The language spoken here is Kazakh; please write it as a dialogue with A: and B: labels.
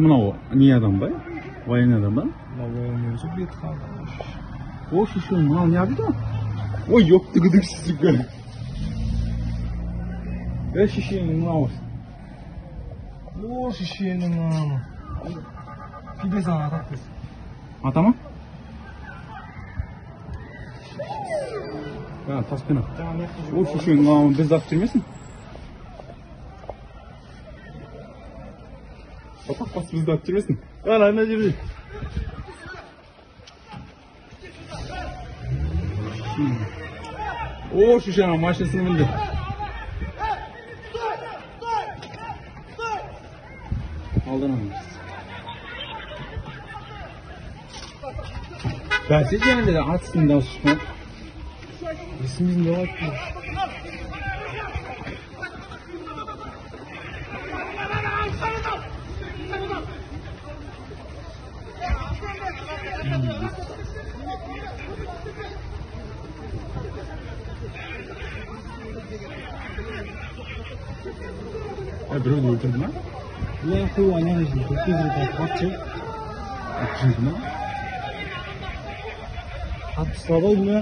A: мынау не адам ба? Военный адам ба?
B: Военный өзі бет қалды.
A: О, шеше, мынау не абида? Ой, ёпты гыдыксіздігі. Шешенің мынау.
B: О, шешенің мынау. Пиде саған атақ біз.
A: Ата ма? Таспен ақ. О, шешенің мынау біз ақ жүрмесін? Атақ басы бізді ақ жүрмесін? Ана жүрмей. О, шешенің машинасының мінді. Aldın onu. Ben size yani de atsın da susma. Bismillah. Birovni o'ldirdimi?
B: Ular qo'yib aylanishdi. Tezroq qochdi.
A: O'ldirdimi?
B: Qattiq savol nima?